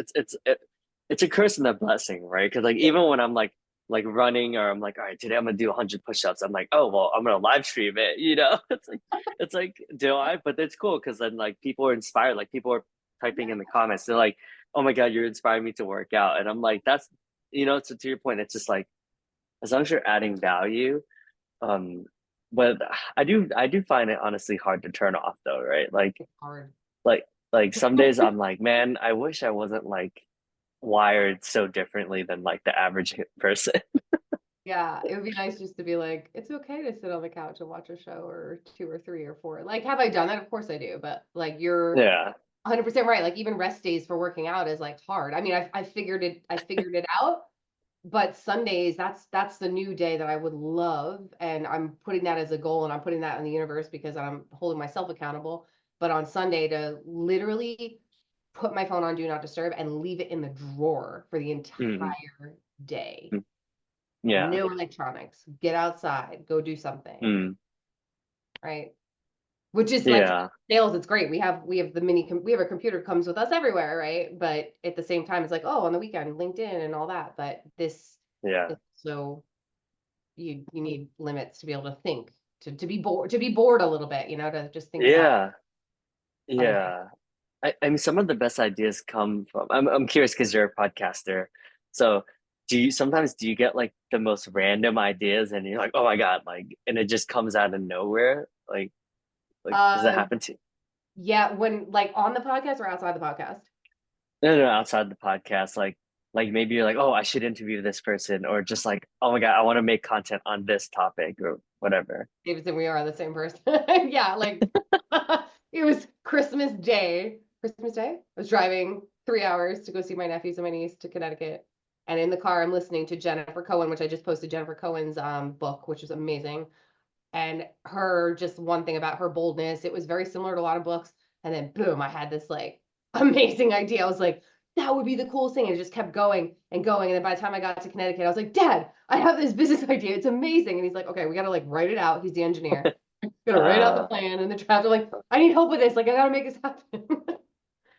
It's a curse and a blessing, right? Because like even when I'm like running or I'm like, all right, today I'm gonna do 100 push-ups. I'm like, oh well, I'm gonna live stream it. It's like, do I? But it's cool because then like people are inspired. Like people are typing in the comments. They're like, oh my God, you're inspiring me to work out. And I'm like, that's so to your point, it's just like as long as you're adding value. Um, but I do find it honestly hard to turn off though, right? It's hard. Like like some days I'm like, man, I wish I wasn't like wired so differently than like the average person. Yeah, it would be nice just to be like, it's okay to sit on the couch and watch a show or two or three or four. Like, have I done that? Of course I do. But like, you're Yeah. 100% right. Like, even rest days for working out is like hard. I mean, I figured it out. But Sundays, that's the new day that I would love, and I'm putting that as a goal, and I'm putting that in the universe because I'm holding myself accountable. But on Sunday, to literally put my phone on do not disturb and leave it in the drawer for the Mm, entire day. mm, yeah. No electronics. Get outside. Go do something. Mm, Right. Which is like yeah. sales. It's great. We have a computer comes with us everywhere, right? But at the same time, it's like, oh, on the weekend, LinkedIn and all that. But this Yeah. is so you need limits to be able to think, to be bored a little bit, to just think about Yeah. other things. Yeah. I mean, some of the best ideas come from. I'm curious because you're a podcaster. So, do you get like the most random ideas and you're like, oh my God, like, and it just comes out of nowhere? Like, does that Um, happen to you? yeah, when like on the podcast or outside the podcast. No, no, outside the podcast, like maybe you're like, oh, I should interview this person, or just like, oh my God, I want to make content on this topic or whatever. Davidson, we are the same person. Yeah, like it was Christmas Day. Christmas Day? I was driving 3 hours to go see my nephews and my niece to Connecticut. And in the car, I'm listening to Jennifer Cohen, which I just posted Jennifer Cohen's book, which is amazing. And her, just one thing about her boldness, it was very similar to a lot of books. And then boom, I had this like amazing idea. I was like, that would be the coolest thing. And it just kept going and going. And then by the time I got to Connecticut, I was like, Dad, I have this business idea. It's amazing. And he's like, okay, we gotta like write it out. He's the engineer. Gotta write out the Uh, plan and the draft. I'm like, I need help with this. Like, I gotta make this happen.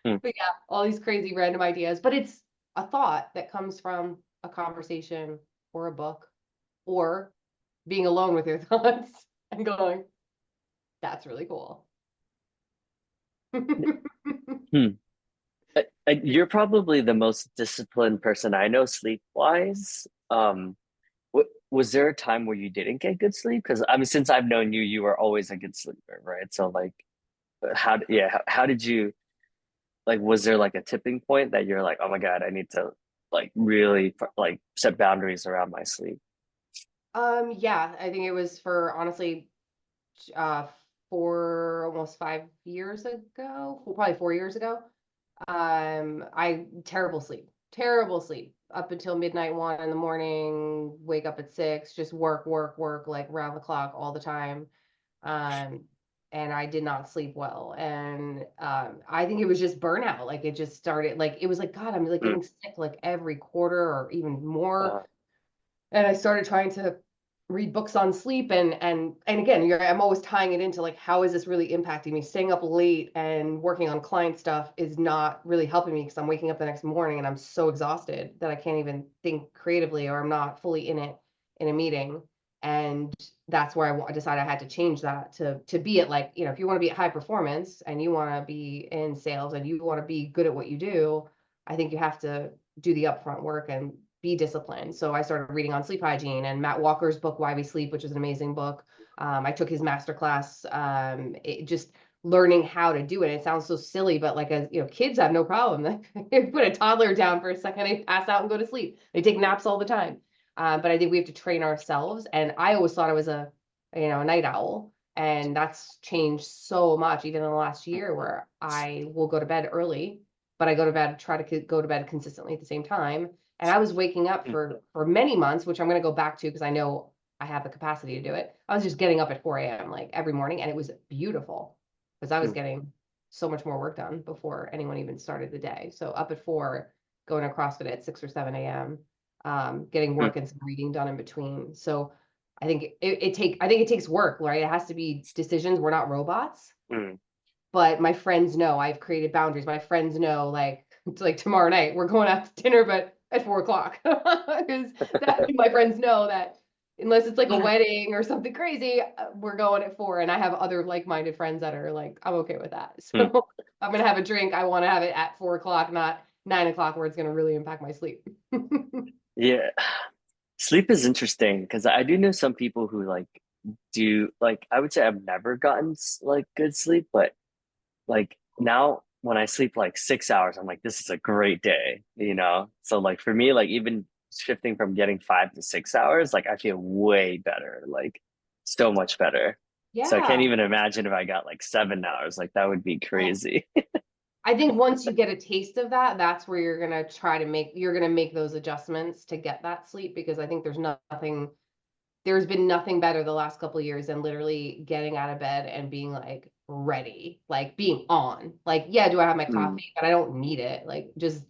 hmm, But yeah, all these crazy random ideas. But it's a thought that comes from a conversation or a book or being alone with your thoughts and going, that's really cool. hmm. You're probably the most disciplined person I know sleep-wise. Was there a time where you didn't get good sleep? Because I mean, since I've known you, you were always a good sleeper, right? So like, how did you like? Was there like a tipping point that you're like, oh my God, I need to like really like set boundaries around my sleep? Yeah, I think it was for honestly, uh, for almost 5 years ago, probably 4 years ago. I terrible sleep up until midnight, 1 in the morning, wake up at 6, just work, work, work, like round the clock all the time. Um, and I did not sleep well. And I think it was just burnout. Like it just started, like it was like, God, I'm like Mm, getting sick like every quarter or even more. uh, And I started trying to read books on sleep, and again, I'm always tying it into like, how is this really impacting me? Staying up late and working on client stuff is not really helping me because I'm waking up the next morning and I'm so exhausted that I can't even think creatively, or I'm not fully in it in a meeting. And that's where I decided I had to change that to be at like, if you want to be at high performance and you want to be in sales and you want to be good at what you do, I think you have to do the upfront work and be disciplined. So I started reading on sleep hygiene and Matt Walker's book, Why We Sleep, which is an amazing book. I took his masterclass. It just learning how to do it. It sounds so silly, but like, as you know, kids have no problem. They put a toddler down for a second, they pass out and go to sleep. They take naps all the time. But I think we have to train ourselves. And I always thought I was a night owl. And that's changed so much, even in the last year, where I will go to bed early, but I go to bed, try to go to bed consistently at the same time. And I was waking up for many months, which I'm going to go back to because I know I have the capacity to do it. I was just getting up at 4 a.m. like every morning, and it was beautiful because I was getting so much more work done before anyone even started the day. So up at 4, going to CrossFit at 6 or 7 a.m., getting work and some reading done in between. So I think it takes work, right? It has to be decisions. We're not robots, but my friends know I've created boundaries. My friends know, like, it's like tomorrow night we're going out to dinner, but at 4 o'clock, because my friends know that unless it's like a wedding or something crazy, we're going at 4. And I have other like-minded friends that are like, I'm okay with that. So I'm gonna have a drink. I want to have it at 4 o'clock, not 9 o'clock, where it's gonna really impact my sleep. Yeah. Sleep is interesting because I do know some people who like do like I would say I've never gotten like good sleep, but like now when I sleep like 6 hours, I'm like, this is a great day, you know? So like for me, like even shifting from getting 5 to 6 hours, like I feel way better, like so much better. So I can't Yeah. even imagine if I got like 7 hours, like that would be crazy. I think once you get a taste of that, that's where you're gonna make those adjustments to get that sleep, because I think there's been nothing better the last couple of years than literally getting out of bed and being like ready, like being on. Like, yeah, do I have my Mm, coffee? But I don't need it. Like, just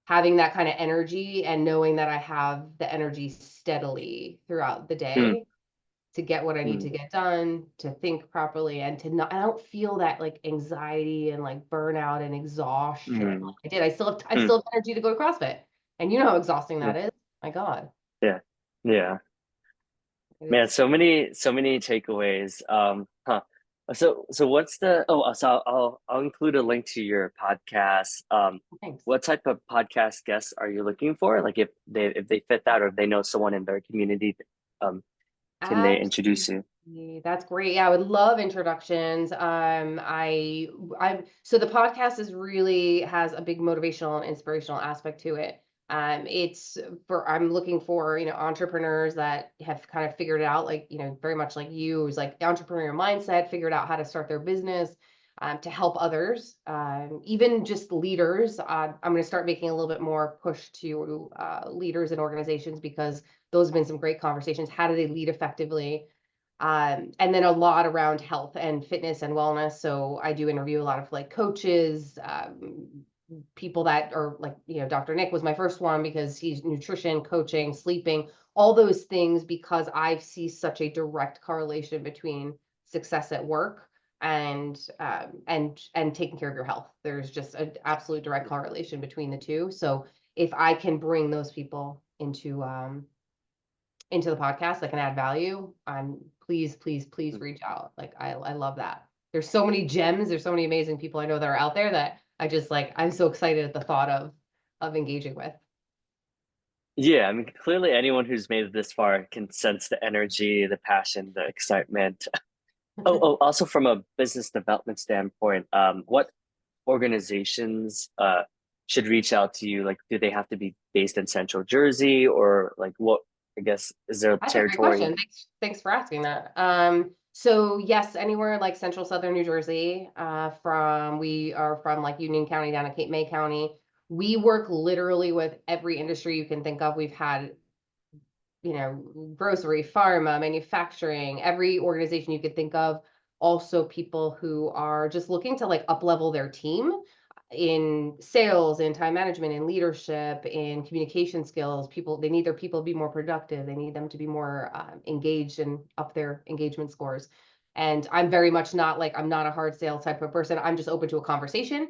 having that kind of energy and knowing that I have the energy steadily throughout the mm, day to get what I need mm, to get done, to think properly, and to not, I don't feel that like anxiety and like burnout and exhaustion. mm, I mm, still have energy to go to CrossFit. And you know how exhausting mm. that is. My God. Yeah. Yeah. It Man, is. so many takeaways. So what's the so I'll include a link to your podcast. Thanks. What type of podcast guests are you looking for? Like if they fit that or if they know someone in their community, um, can they introduce you? Absolutely. That's great. Yeah, I would love introductions. So the podcast is really has a big motivational and inspirational aspect to it. I'm looking for, entrepreneurs that have kind of figured it out, like, very much like you, is like entrepreneurial mindset, figured out how to start their business, to help others, even just leaders. I'm going to start making a little bit more push to leaders and organizations, because those have been some great conversations. How do they lead effectively? And then a lot around health and fitness and wellness. So I do interview a lot of like coaches, people that are like, Dr. Nick was my first one because he's nutrition, coaching, sleeping, all those things, because I see such a direct correlation between success at work and taking care of your health. There's just an absolute direct correlation between the two. So if I can bring those people into the podcast that can add value, please, please, please reach out. Like, I love that. There's so many gems. There's so many amazing people I know that are out there that I just like, I'm so excited at the thought of engaging with. Yeah, I mean, clearly anyone who's made it this far can sense the energy, the passion, the excitement. Also from a business development standpoint, what organizations should reach out to you? Like, do they have to be based in Central Jersey or like what, I guess, is there a That's a great territory? question. Thanks for asking that. So yes, anywhere like central southern New Jersey, we are from like Union County down to Cape May County. We work literally with every industry you can think of. We've had, grocery, pharma, manufacturing, every organization you could think of. Also, people who are just looking to like up level their team in sales, in time management, in leadership, in communication skills. They need their people to be more productive. They need them to be more engaged and up their engagement scores. And I'm very much not like, I'm not a hard sales type of person. I'm just open to a conversation.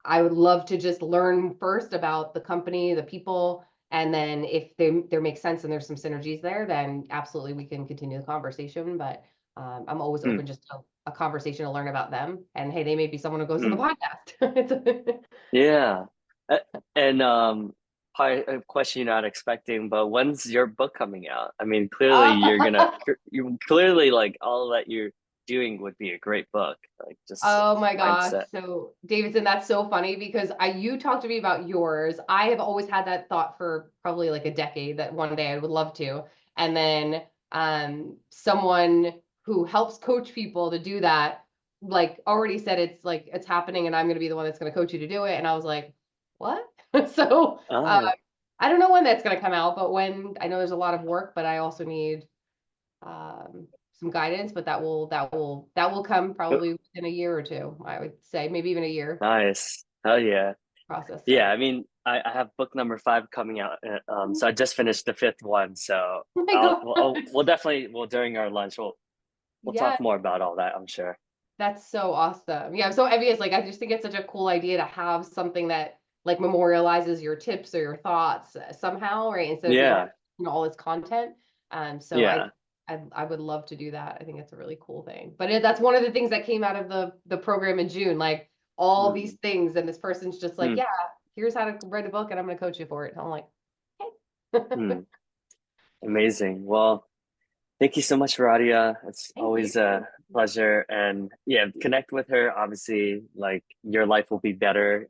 I would love to just learn first about the company, the people, and then if there makes sense and there's some synergies there, then absolutely we can continue the conversation. But I'm always Mm, open just to a conversation to learn about them. And hey, they may be someone who goes on the mm. podcast. Yeah. Uh, And probably a question you're not expecting, but when's your book coming out? I mean, clearly Uh, you clearly like all that you doing would be a great book. Like just Oh my gosh. mindset. So Davidson, that's so funny because you talked to me about yours. I have always had that thought for probably like a decade that one day I would love to. And then someone who helps coach people to do that, like already said it's like it's happening and I'm gonna be the one that's gonna coach you to do it. And I was like, what? So Oh, I don't know when that's gonna come out, but when I know there's a lot of work, but I also need some guidance, but that will come probably in a year or two, I would say, maybe even a year nice. Hell yeah. process Yeah, started. I mean, I have book number 5 coming out. So I just finished the 5th one. So Oh my gosh. we'll definitely, well, during our lunch, we'll Yeah, talk more about all that, I'm sure. that's so awesome. Yeah, I'm so envious. Like, I just think it's such a cool idea to have something that like memorializes your tips or your thoughts somehow, right? Instead of being Yeah, all its content. So yeah. I would love to do that. I think it's a really cool thing. But that's one of the things that came out of the program in June, like all these Mm, things, and this person's just like, mm, yeah, here's how to write a book, and I'm going to coach you for it. And I'm like, okay. mm. Amazing. Well, thank you so much, Radia. It's Thank you. always a pleasure. And yeah, connect with her. Obviously, like your life will be better.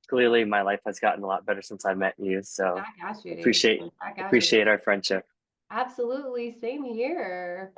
Clearly, my life has gotten a lot better since I met you. So I got you, David. appreciate I got you. appreciate our friendship. Absolutely. Same here.